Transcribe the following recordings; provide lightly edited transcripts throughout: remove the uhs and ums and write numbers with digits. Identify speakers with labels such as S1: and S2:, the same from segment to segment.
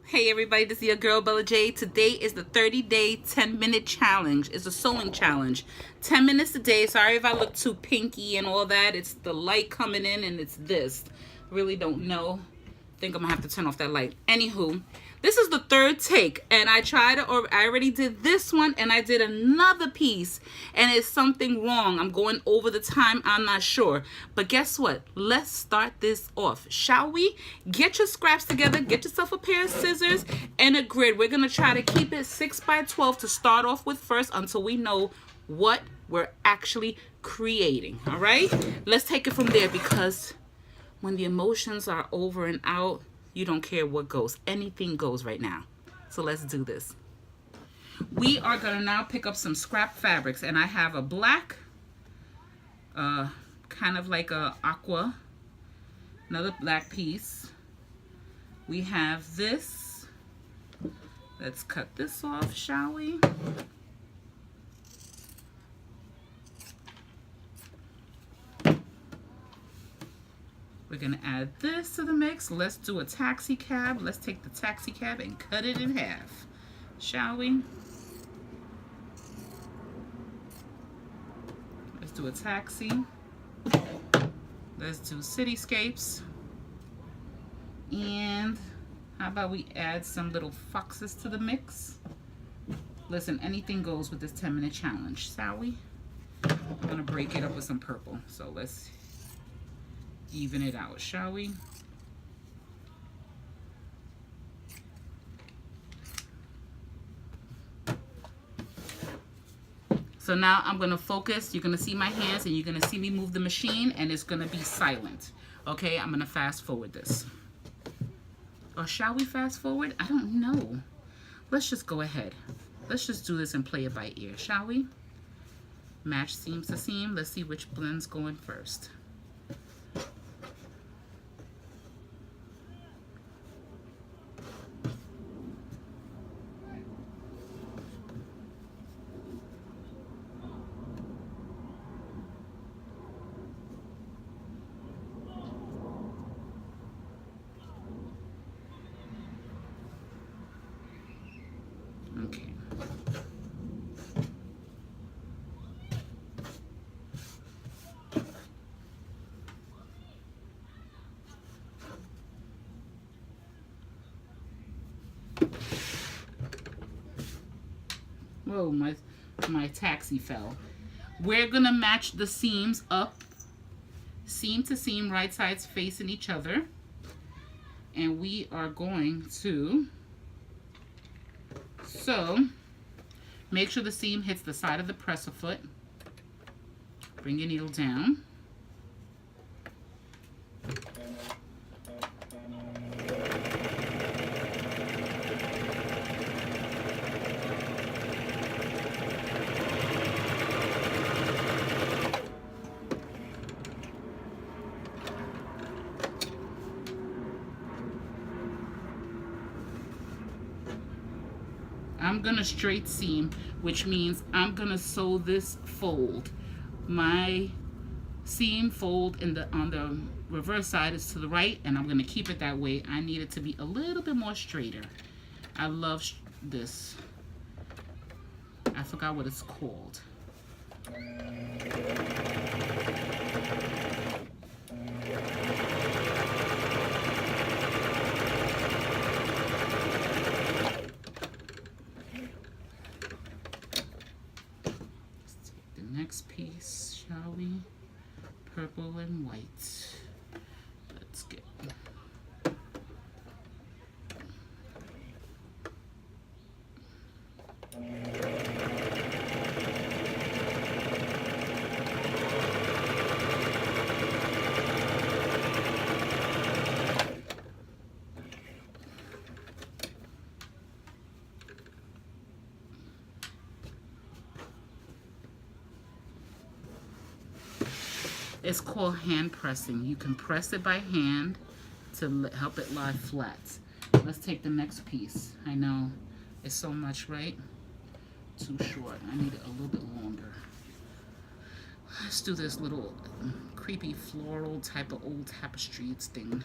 S1: Hey everybody, this is your girl Bella J. Today is the 30-day 10-minute challenge. It's a sewing challenge. 10 minutes a day. Sorry if I look too pinky and all that. It's the light coming in and it's this. Really don't know. Think I'm gonna have to turn off that light. Anywho, this is the third take, and I already did this one, and I did another piece, and it's something wrong. I'm going over the time. I'm not sure, but guess what? Let's start this off, shall we? Get your scraps together. Get yourself a pair of scissors and a grid. We're gonna try to keep it 6 by 12 to start off with first, until we know what we're actually creating. All right, let's take it from there, because when the emotions are over and out, you don't care what goes. Anything goes right now. So let's do this. We are going to now pick up some scrap fabrics. And I have a black, kind of like a aqua, another black piece. We have this. Let's cut this off, shall we? We're gonna add this to the mix. Let's do a taxi cab. Let's take the taxi cab and cut it in half, shall we? Let's do a taxi. Let's do cityscapes. And how about we add some little foxes to the mix? Listen, anything goes with this 10-minute challenge, shall we? I'm gonna break it up with some purple. So let's even it out, shall we? So now I'm going to focus. You're going to see my hands, and you're going to see me move the machine, and it's going to be silent. Okay, I'm going to fast forward this. Or shall we fast forward? I don't know. Let's just go ahead. Let's just do this and play it by ear, shall we? Match seam to seam. Let's see which blend's going first. Okay. Whoa, my taxi fell. We're gonna match the seams up, seam to seam, right sides facing each other. And we are going to sew. Make sure the seam hits the side of the presser foot. Bring your needle down. I'm gonna straight seam, which means I'm gonna sew this fold. My seam fold on the reverse side is to the right, and I'm gonna keep it that way. I need it to be a little bit more straighter. I love this. I forgot what it's called. Next piece, shall we? Purple and white. Let's get. It's called hand pressing. You can press it by hand to help it lie flat. Let's take the next piece. I know it's so much, right? Too short. I need it a little bit longer. Let's do this little creepy floral type of old tapestries thing.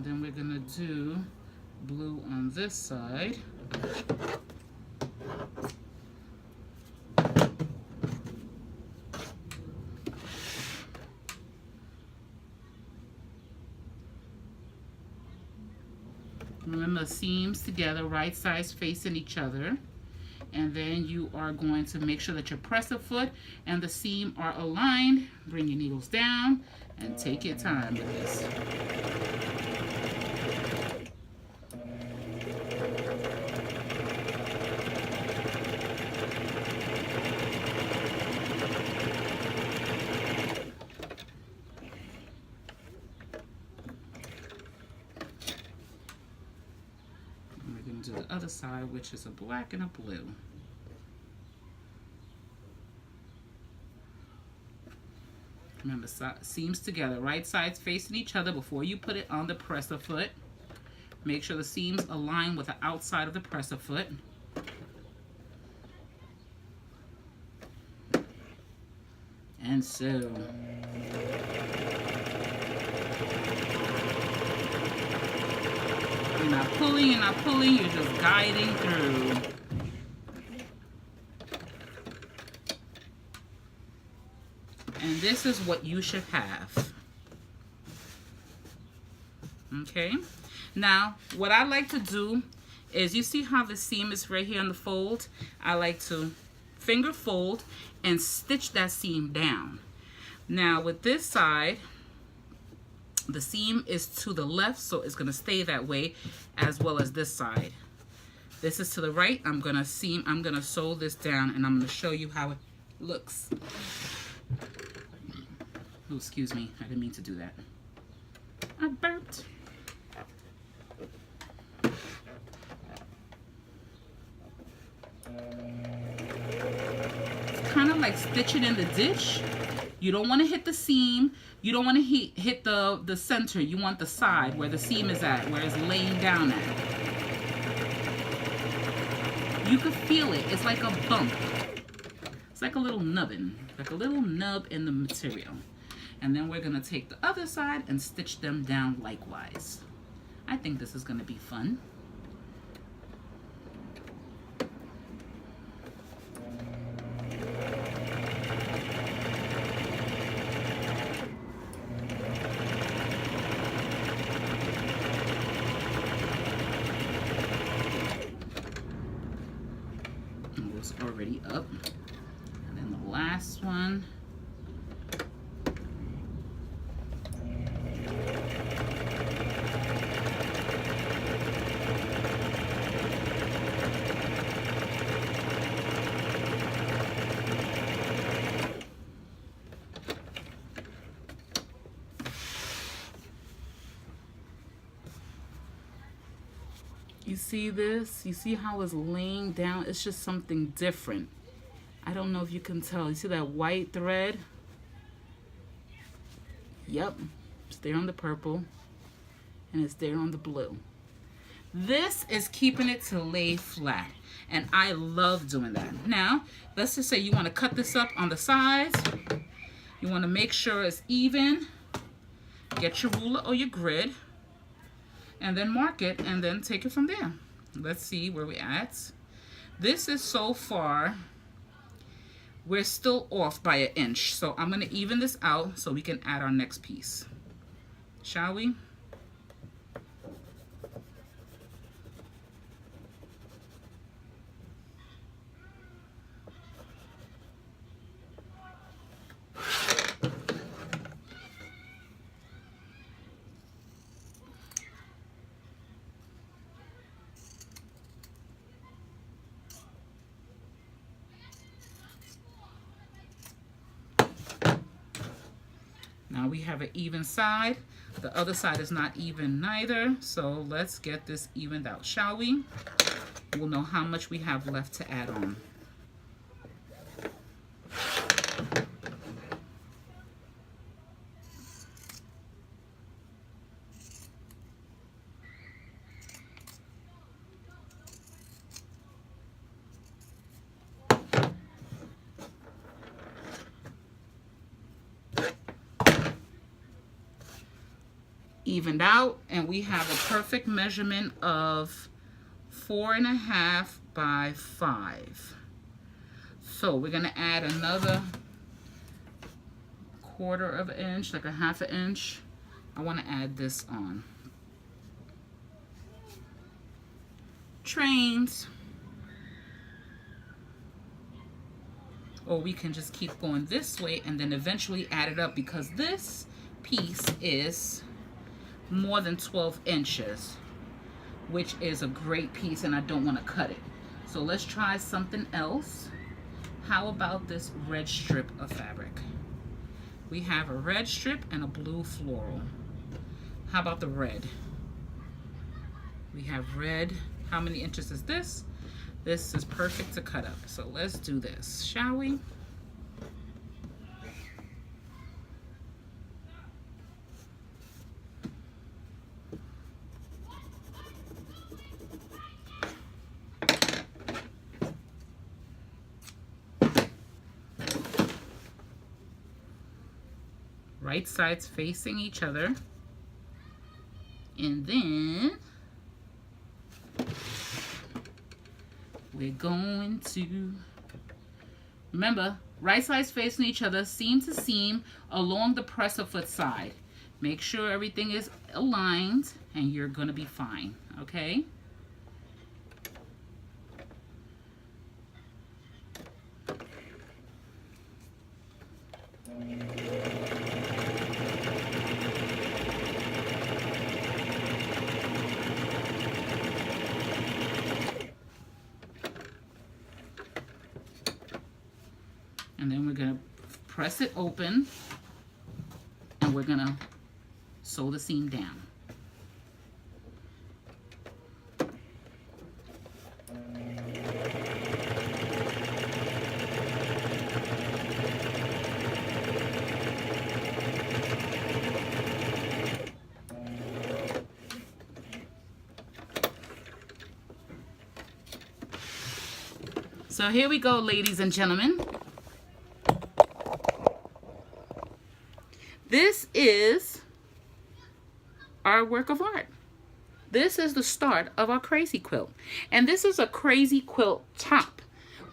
S1: And then we're gonna do blue on this side. Remember, seams together, right sides facing each other. And then you are going to make sure that your presser foot and the seam are aligned. Bring your needles down and take your time with this. To the other side, which is a black and a blue. Remember, seams together, right sides facing each other before you put it on the presser foot. Make sure the seams align with the outside of the presser foot. And so you're not pulling, you're just guiding through. And this is what you should have. Okay? Now, what I like to do is, you see how the seam is right here on the fold? I like to finger fold and stitch that seam down. Now, with this side, the seam is to the left, so it's gonna stay that way, as well as this side. This is to the right. I'm gonna sew this down, and I'm gonna show you how it looks. Oh, excuse me, I didn't mean to do that. I burped. It's kind of like stitching in the ditch. You don't want to hit the seam. You don't want to hit the center. You want the side where the seam is at, where it's laying down at. You can feel it. It's like a bump. It's like a little nubbin, like a little nub in the material. And then we're gonna take the other side and stitch them down likewise. I think this is gonna be fun. It's already up. And then the last one. You see this? You see how it's laying down? It's just something different. I don't know if you can tell. You see that white thread? Yep. It's there on the purple. And it's there on the blue. This is keeping it to lay flat. And I love doing that. Now, let's just say you want to cut this up on the sides. You want to make sure it's even. Get your ruler or your grid. And then mark it, and then take it from there. Let's see where we're at. This is so far, we're still off by 1 inch. So I'm gonna even this out so we can add our next piece. Shall we? Now we have an even side. The other side is not even neither. So let's get this evened out, shall we? We'll know how much we have left to add on. evened out, and we have a perfect measurement of 4.5 by 5. So we're going to add another 1/4 inch, like a 1/2 inch. I want to add this on. Trains. Or we can just keep going this way and then eventually add it up, because this piece is more than 12 inches, which is a great piece, and I don't want to cut it. So let's try something else. How about this red strip of fabric? We have a red strip and a blue floral. How about the red? We have red. How many inches is this? This is perfect to cut up. So let's do this, shall we? Right sides facing each other. And then we're going to, remember, right sides facing each other, seam to seam, along the presser foot side. Make sure everything is aligned and you're gonna be fine, okay? And then we're gonna press it open and we're gonna sew the seam down. So here we go, ladies and gentlemen. This is our work of art. This is the start of our crazy quilt. And this is a crazy quilt top.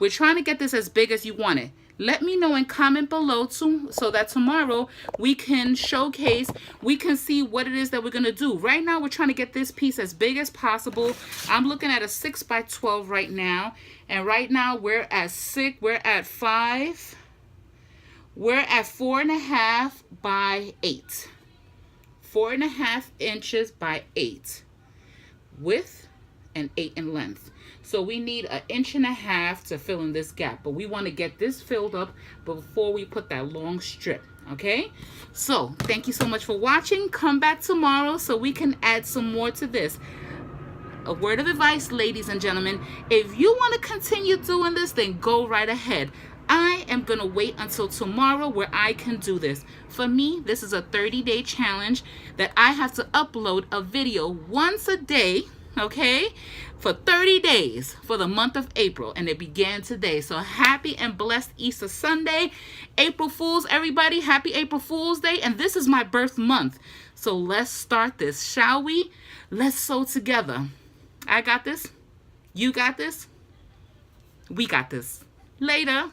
S1: We're trying to get this as big as you want it. Let me know and comment below too, so that tomorrow we can showcase, we can see what it is that we're gonna do. Right now we're trying to get this piece as big as possible. I'm looking at a 6 by 12 right now. And right now we're at 5. We're at 4.5 by 8. 4.5 inches by 8 width and 8 in length. So we need 1.5 inches to fill in this gap, but we want to get this filled up before we put that long strip. Okay, so thank you so much for watching. Come back tomorrow so we can add some more to this. A word of advice, ladies and gentlemen, if you want to continue doing this, then go right ahead. I am going to wait until tomorrow where I can do this. For me, this is a 30-day challenge that I have to upload a video once a day, okay, for 30 days for the month of April, and it began today. So happy and blessed Easter Sunday. April Fools, everybody. Happy April Fool's Day, and this is my birth month. So let's start this, shall we? Let's sew together. I got this. You got this. We got this. Later.